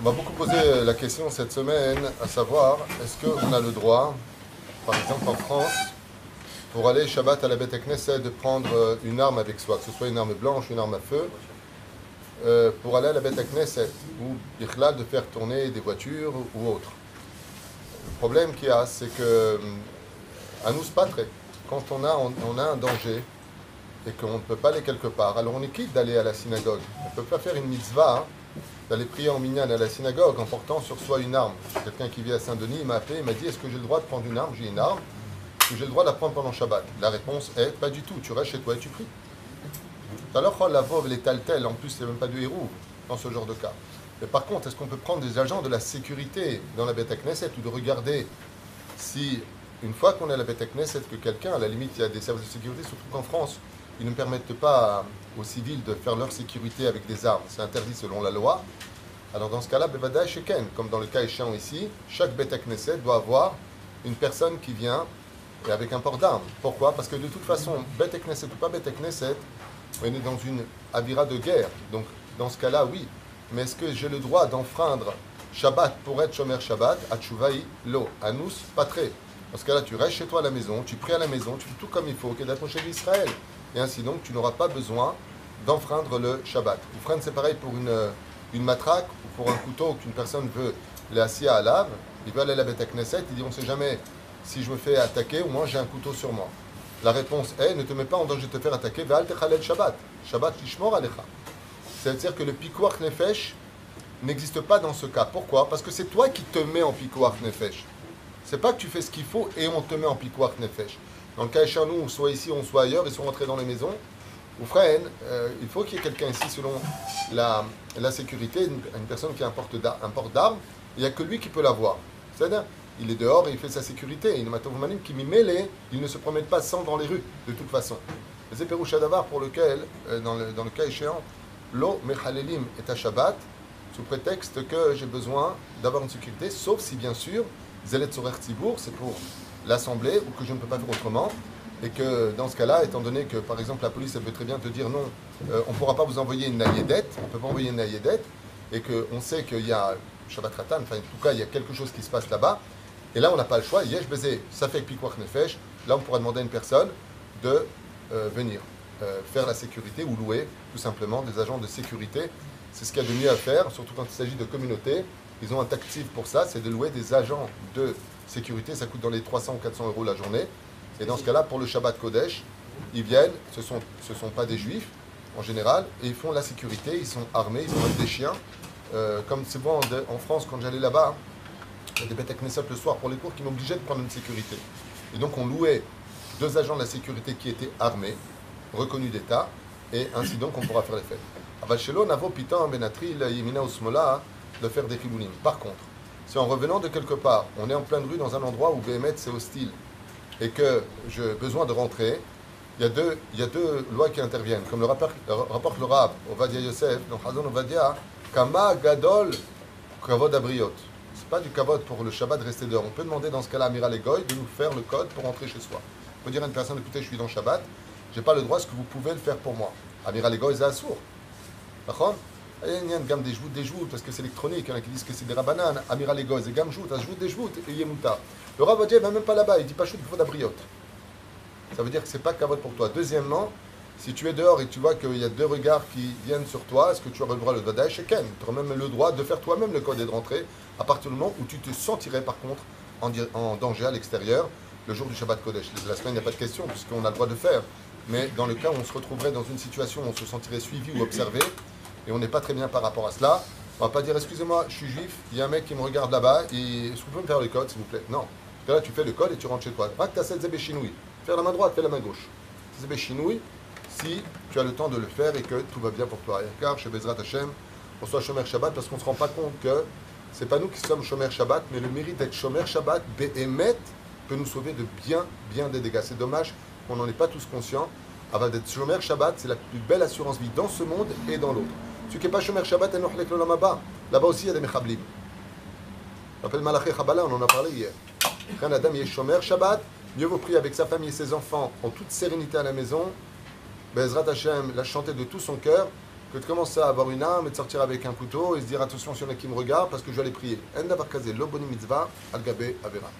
On m'a beaucoup posé la question cette semaine, à savoir, est-ce qu'on a le droit, par exemple en France, pour aller Shabbat à la Beth Knesset, de prendre une arme avec soi, que ce soit une arme blanche, une arme à feu, pour aller à la Beth Knesset, ou Bichlal, de faire tourner des voitures ou autre. Le problème qu'il y a, c'est que, à nous, c'est pas très. Quand on a un danger et qu'on ne peut pas aller quelque part, alors on est quitte d'aller à la synagogue. On ne peut pas faire une mitzvah, d'aller prier en minyan à la synagogue en portant sur soi une arme. Quelqu'un qui vit à Saint-Denis, il m'a appelé, il m'a dit, est-ce que j'ai le droit de prendre une arme? J'ai une arme. Est-ce que j'ai le droit de la prendre pendant Shabbat? La réponse est, pas du tout. Tu restes chez toi et tu pries. Alors, la veuve, les taltels, en plus, c'est même pas du héros dans ce genre de cas. Mais par contre, est-ce qu'on peut prendre des agents de la sécurité dans la Beth Knesset ou de regarder si, une fois qu'on est à la Beth Knesset, que quelqu'un, à la limite, il y a des services de sécurité, surtout qu'en France, ils ne permettent pas aux civils de faire leur sécurité avec des armes. C'est interdit selon la loi. Alors dans ce cas-là, Bevada Sheken, comme dans le cas échéant ici, chaque Beth Knesset doit avoir une personne qui vient avec un port d'armes. Pourquoi? Parce que de toute façon, Beth Knesset ou pas Beth Knesset, on est dans une avira de guerre. Donc dans ce cas-là, oui. Mais est-ce que j'ai le droit d'enfreindre Shabbat pour être Shomer Shabbat? Atchouvaï, lo. Anous, pas très. Dans ce cas-là, tu restes chez toi à la maison, tu pries à la maison, tu fais tout comme il faut, qu'est d'approcher d'Israël. Et ainsi donc, tu n'auras pas besoin d'enfreindre le Shabbat. Ou c'est pareil pour une matraque ou pour un couteau qu'une personne veut l'assis à lave. Il veut aller à la Beth Knesset, il dit on ne sait jamais si je me fais attaquer ou moi j'ai un couteau sur moi. La réponse est ne te mets pas en danger de te faire attaquer, Ve'al techalel Shabbat. Shabbat lishmor alecha. C'est-à-dire que le pikuach nefesh n'existe pas dans ce cas. Pourquoi? Parce que c'est toi qui te mets en pikuach nefesh. C'est pas que tu fais ce qu'il faut et on te met en pikuach nefesh. Dans le cas chez nous, soit ici, on soit ailleurs, ils sont rentrés dans les maisons. Ou frère, il faut qu'il y ait quelqu'un ici, selon la sécurité, une personne qui a un port d'armes, il n'y a que lui qui peut l'avoir. C'est-à-dire, il est dehors et il fait sa sécurité. Il ne se promène pas sans dans les rues, de toute façon. C'est Péroucha Davar pour lequel, dans le cas échéant, Lo Mechalelim est à Shabbat, sous prétexte que j'ai besoin d'avoir une sécurité, sauf si, bien sûr, Zelet Sorer Tzibour, c'est pour l'Assemblée, ou que je ne peux pas faire autrement. Et que dans ce cas-là, étant donné que par exemple la police elle peut très bien te dire non, on ne pourra pas vous envoyer une naïdette, on ne peut pas envoyer une naïdette, et qu'on sait qu'il y a Shabbat Ratan, enfin en tout cas il y a quelque chose qui se passe là-bas, et là on n'a pas le choix, Yesh Bezé, ça fait Pikuach Nefesh, là on pourra demander à une personne de venir faire la sécurité ou louer tout simplement des agents de sécurité. C'est ce qu'il y a de mieux à faire, surtout quand il s'agit de communautés. Ils ont un tactif pour ça, c'est de louer des agents de sécurité, ça coûte dans les 300 ou 400 euros la journée. Et dans ce cas-là, pour le Shabbat Kodesh, ils viennent, ce sont pas des juifs en général, et ils font la sécurité, ils sont armés, ils ont même des chiens. Comme c'est bon en France, quand j'allais là-bas, il y a des Beth Knesset le soir pour les cours qui m'obligeaient de prendre une sécurité. Et donc on louait 2 agents de la sécurité qui étaient armés, reconnus d'État, et ainsi donc on pourra faire les fêtes. Avachelo Navo Pitan Benatri Yemina Usmola de faire des chibounim. Par contre, si en revenant de quelque part, on est en pleine rue dans un endroit où Béhémet c'est hostile, et que j'ai besoin de rentrer, il y a deux lois qui interviennent. Comme le rapporte le Rav, Ovadia Yosef, dans Hazon Ovadia, Kama Gadol Kavod Abriot. C'est pas du kavod pour le Shabbat de rester dehors. On peut demander dans ce cas-là à Amiral Egoy de nous faire le code pour rentrer chez soi. On peut dire à une personne, écoutez, je suis dans Shabbat, j'ai pas le droit, est-ce que vous pouvez le faire pour moi? Amiral Egoy, c'est assourd. D'accord? Il y a une gamme des jouts, parce que c'est électronique, il y en a qui disent que c'est des rabanan, Amiral Egoy, c'est gamme jout, des jouts, et Yemuta. Le Rav Ovadia ne va même pas là-bas, il dit pas chou, il faut d'abriot. Ça veut dire que c'est pas kavod pour toi. Deuxièmement, si tu es dehors et tu vois qu'il y a 2 regards qui viennent sur toi, est-ce que tu auras le droit de le Vadaï Sheken? Tu auras même le droit de faire toi-même le code et de rentrer à partir du moment où tu te sentirais par contre en danger à l'extérieur le jour du Shabbat Kodesh. La semaine, il n'y a pas de question puisqu'on a le droit de faire. Mais dans le cas où on se retrouverait dans une situation où on se sentirait suivi ou observé et on n'est pas très bien par rapport à cela, on ne va pas dire excusez-moi, je suis juif, il y a un mec qui me regarde là-bas et est-ce que vous pouvez me faire le code s'il vous plaît? Non. Là, tu fais le code et tu rentres chez toi. Pas que tu as cette zébé chinoui. Faire la main droite, fais la main gauche. Zébé chinoui, si tu as le temps de le faire et que tout va bien pour toi. Car chez Bezrat Hashem, on soit Shomer Shabbat parce qu'on ne se rend pas compte que c'est pas nous qui sommes Shomer Shabbat, mais le mérite d'être Shomer Shabbat, Behemet, peut nous sauver de bien des dégâts. C'est dommage qu'on n'en est pas tous conscients. Avant d'être Shomer Shabbat, c'est la plus belle assurance vie dans ce monde et dans l'autre. Celui qui n'est pas Shomer Shabbat, là-bas aussi il y a des Mechablim. On appelle Malaché Chabala, on en a parlé hier. Quand un Adam est Shomer Shabbat, mieux vaut prier avec sa famille et ses enfants en toute sérénité à la maison, Bezrat Hashem l'a chanté de tout son cœur, que de commencer à avoir une arme et de sortir avec un couteau et se dire attention s'il y en a qui me regardent parce que je vais aller prier. En davar kazé, lo boni mitzvah, al gabe avera.